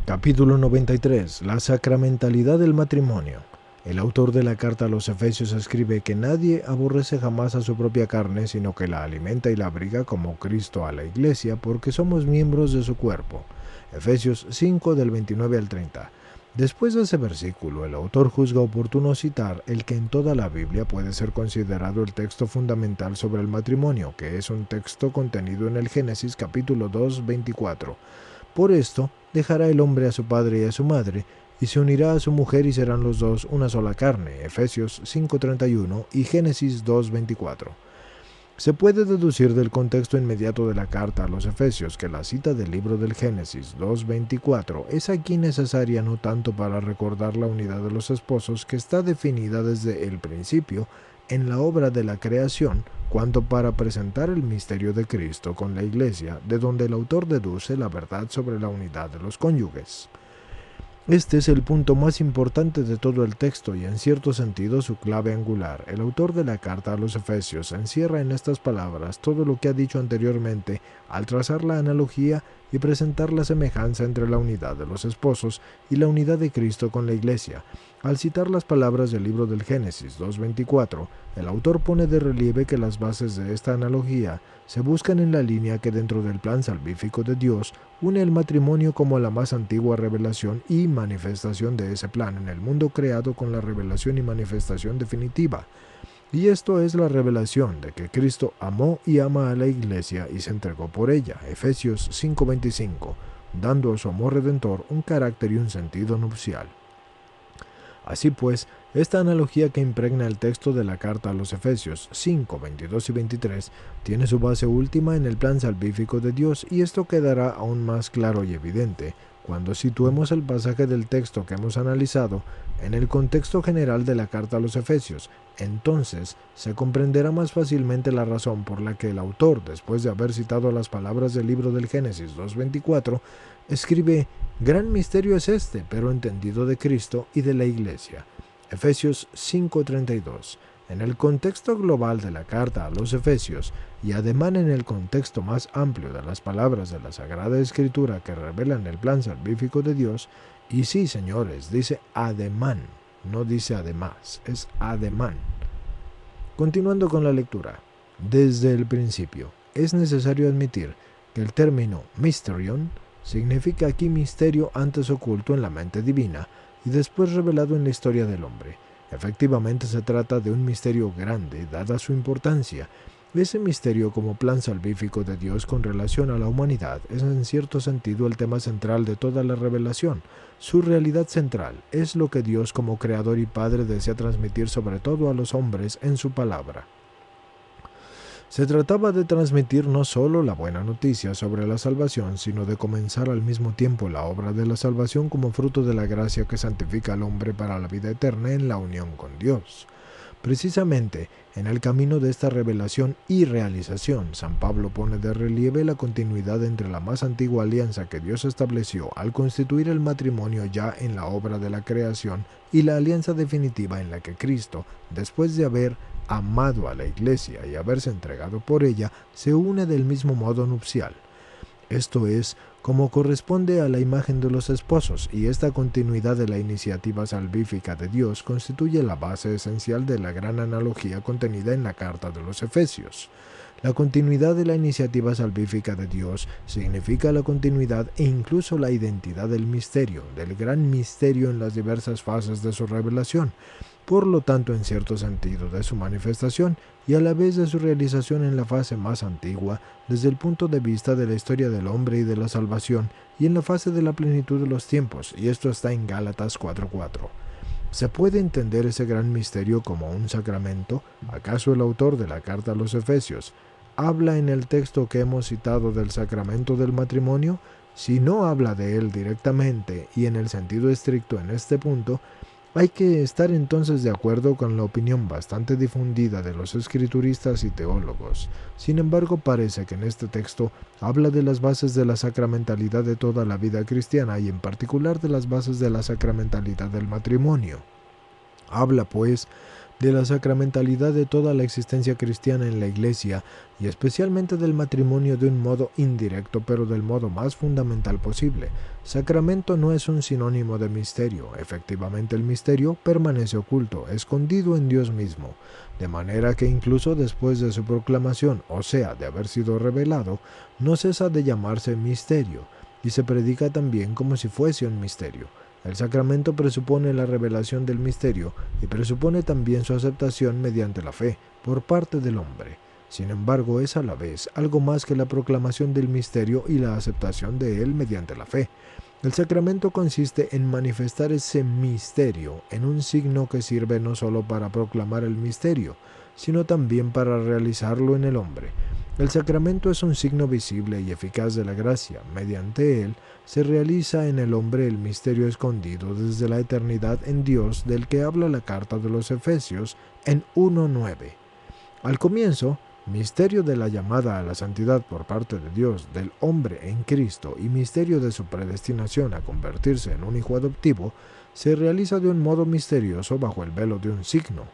Capítulo 93. La sacramentalidad del matrimonio. El autor de la carta a los Efesios escribe que nadie aborrece jamás a su propia carne, sino que la alimenta y la abriga como Cristo a la Iglesia, porque somos miembros de su cuerpo. Efesios 5 del 29 al 30. Después de ese versículo, el autor juzga oportuno citar el que en toda la Biblia puede ser considerado el texto fundamental sobre el matrimonio, que es un texto contenido en el Génesis capítulo 2, 24. Por esto, dejará el hombre a su padre y a su madre, y se unirá a su mujer y serán los dos una sola carne. Efesios 5:31 y Génesis 2:24. Se puede deducir del contexto inmediato de la carta a los Efesios que la cita del libro del Génesis 2:24 es aquí necesaria no tanto para recordar la unidad de los esposos que está definida desde el principio en la obra de la creación, cuanto para presentar el misterio de Cristo con la Iglesia, de donde el autor deduce la verdad sobre la unidad de los cónyuges. Este es el punto más importante de todo el texto y en cierto sentido su clave angular. El autor de la carta a los Efesios encierra en estas palabras todo lo que ha dicho anteriormente al trazar la analogía y presentar la semejanza entre la unidad de los esposos y la unidad de Cristo con la Iglesia. Al citar las palabras del libro del Génesis 2:24, el autor pone de relieve que las bases de esta analogía se buscan en la línea que dentro del plan salvífico de Dios une el matrimonio como la más antigua revelación y manifestación de ese plan en el mundo creado con la revelación y manifestación definitiva. Y esto es la revelación de que Cristo amó y ama a la Iglesia y se entregó por ella, Efesios 5:25, dando a su amor redentor un carácter y un sentido nupcial. Así pues, esta analogía que impregna el texto de la carta a los Efesios 5, 22 y 23 tiene su base última en el plan salvífico de Dios y esto quedará aún más claro y evidente cuando situemos el pasaje del texto que hemos analizado en el contexto general de la carta a los Efesios. Entonces se comprenderá más fácilmente la razón por la que el autor, después de haber citado las palabras del libro del Génesis 2:24, escribe: «Gran misterio es este, pero entendido de Cristo y de la Iglesia». Efesios 5:32. En el contexto global de la carta a los Efesios, y además en el contexto más amplio de las palabras de la Sagrada Escritura que revelan el plan salvífico de Dios, y sí, señores, dice ademán, no dice además, es ademán. Continuando con la lectura. Desde el principio, es necesario admitir que el término mysterion significa aquí misterio antes oculto en la mente divina y después revelado en la historia del hombre. Efectivamente se trata de un misterio grande, dada su importancia. Ese misterio como plan salvífico de Dios con relación a la humanidad es en cierto sentido el tema central de toda la revelación. Su realidad central es lo que Dios como Creador y Padre desea transmitir sobre todo a los hombres en su palabra. Se trataba de transmitir no solo la buena noticia sobre la salvación, sino de comenzar al mismo tiempo la obra de la salvación como fruto de la gracia que santifica al hombre para la vida eterna en la unión con Dios. Precisamente, en el camino de esta revelación y realización, San Pablo pone de relieve la continuidad entre la más antigua alianza que Dios estableció al constituir el matrimonio ya en la obra de la creación y la alianza definitiva en la que Cristo, después de haber amado a la Iglesia y haberse entregado por ella, se une del mismo modo nupcial. Esto es, como corresponde a la imagen de los esposos, y esta continuidad de la iniciativa salvífica de Dios constituye la base esencial de la gran analogía contenida en la carta de los Efesios. La continuidad de la iniciativa salvífica de Dios significa la continuidad e incluso la identidad del misterio, del gran misterio en las diversas fases de su revelación, por lo tanto en cierto sentido de su manifestación y a la vez de su realización en la fase más antigua desde el punto de vista de la historia del hombre y de la salvación y en la fase de la plenitud de los tiempos, y esto está en Gálatas 4:4. ¿Se puede entender ese gran misterio como un sacramento? ¿Acaso el autor de la carta a los Efesios habla en el texto que hemos citado del sacramento del matrimonio? Si no habla de él directamente y en el sentido estricto en este punto, hay que estar entonces de acuerdo con la opinión bastante difundida de los escrituristas y teólogos. Sin embargo, parece que en este texto habla de las bases de la sacramentalidad de toda la vida cristiana y en particular de las bases de la sacramentalidad del matrimonio. Habla, pues, de la sacramentalidad de toda la existencia cristiana en la Iglesia y especialmente del matrimonio de un modo indirecto, pero del modo más fundamental posible. Sacramento no es un sinónimo de misterio. Efectivamente, el misterio permanece oculto, escondido en Dios mismo, de manera que incluso después de su proclamación, o sea, de haber sido revelado, no cesa de llamarse misterio, y se predica también como si fuese un misterio. El sacramento presupone la revelación del misterio y presupone también su aceptación mediante la fe por parte del hombre. Sin embargo, es a la vez algo más que la proclamación del misterio y la aceptación de él mediante la fe. El sacramento consiste en manifestar ese misterio en un signo que sirve no solo para proclamar el misterio, sino también para realizarlo en el hombre. El sacramento es un signo visible y eficaz de la gracia. Mediante él se realiza en el hombre el misterio escondido desde la eternidad en Dios del que habla la carta de los Efesios en 1:9. Al comienzo, misterio de la llamada a la santidad por parte de Dios del hombre en Cristo y misterio de su predestinación a convertirse en un hijo adoptivo, se realiza de un modo misterioso bajo el velo de un signo.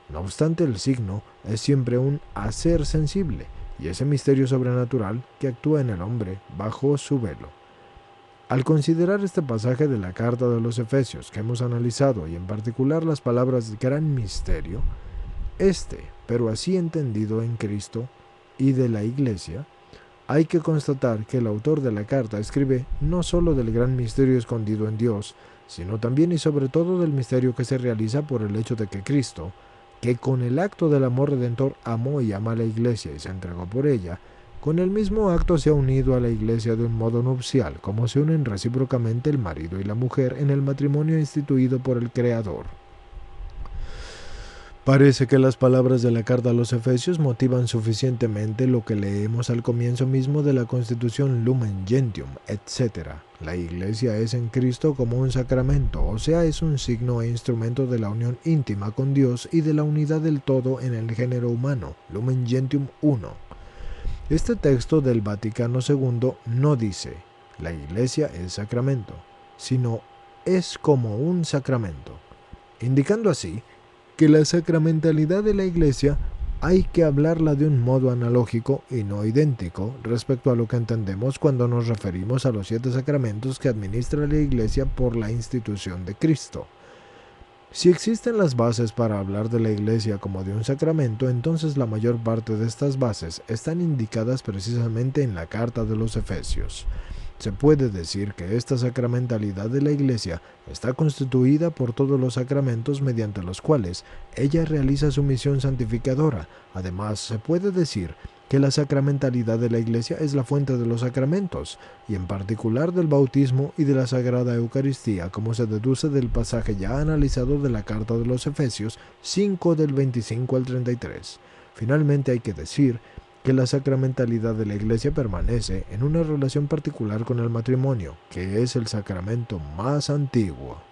No obstante, el signo es siempre un hacer sensible, y ese misterio sobrenatural que actúa en el hombre bajo su velo. Al considerar este pasaje de la carta de los Efesios que hemos analizado, y en particular las palabras gran misterio, pero así entendido en Cristo y de la Iglesia, hay que constatar que el autor de la carta escribe no solo del gran misterio escondido en Dios, sino también y sobre todo del misterio que se realiza por el hecho de que Cristo, que con el acto del amor redentor amó y ama a la Iglesia y se entregó por ella, con el mismo acto se ha unido a la Iglesia de un modo nupcial, como se unen recíprocamente el marido y la mujer en el matrimonio instituido por el Creador. Parece que las palabras de la carta a los Efesios motivan suficientemente lo que leemos al comienzo mismo de la Constitución Lumen Gentium, etc. La Iglesia es en Cristo como un sacramento, o sea, es un signo e instrumento de la unión íntima con Dios y de la unidad del todo en el género humano. Lumen Gentium 1. Este texto del Vaticano II no dice, la Iglesia es sacramento, sino es como un sacramento, indicando así que la sacramentalidad de la Iglesia hay que hablarla de un modo analógico y no idéntico respecto a lo que entendemos cuando nos referimos a los 7 sacramentos que administra la Iglesia por la institución de Cristo. Si existen las bases para hablar de la Iglesia como de un sacramento, entonces la mayor parte de estas bases están indicadas precisamente en la carta de los Efesios. Se puede decir que esta sacramentalidad de la Iglesia está constituida por todos los sacramentos mediante los cuales ella realiza su misión santificadora. Además, se puede decir que la sacramentalidad de la Iglesia es la fuente de los sacramentos, y en particular del bautismo y de la Sagrada Eucaristía, como se deduce del pasaje ya analizado de la carta de los Efesios 5 del 25 al 33. Finalmente hay que decir que la sacramentalidad de la Iglesia permanece en una relación particular con el matrimonio, que es el sacramento más antiguo.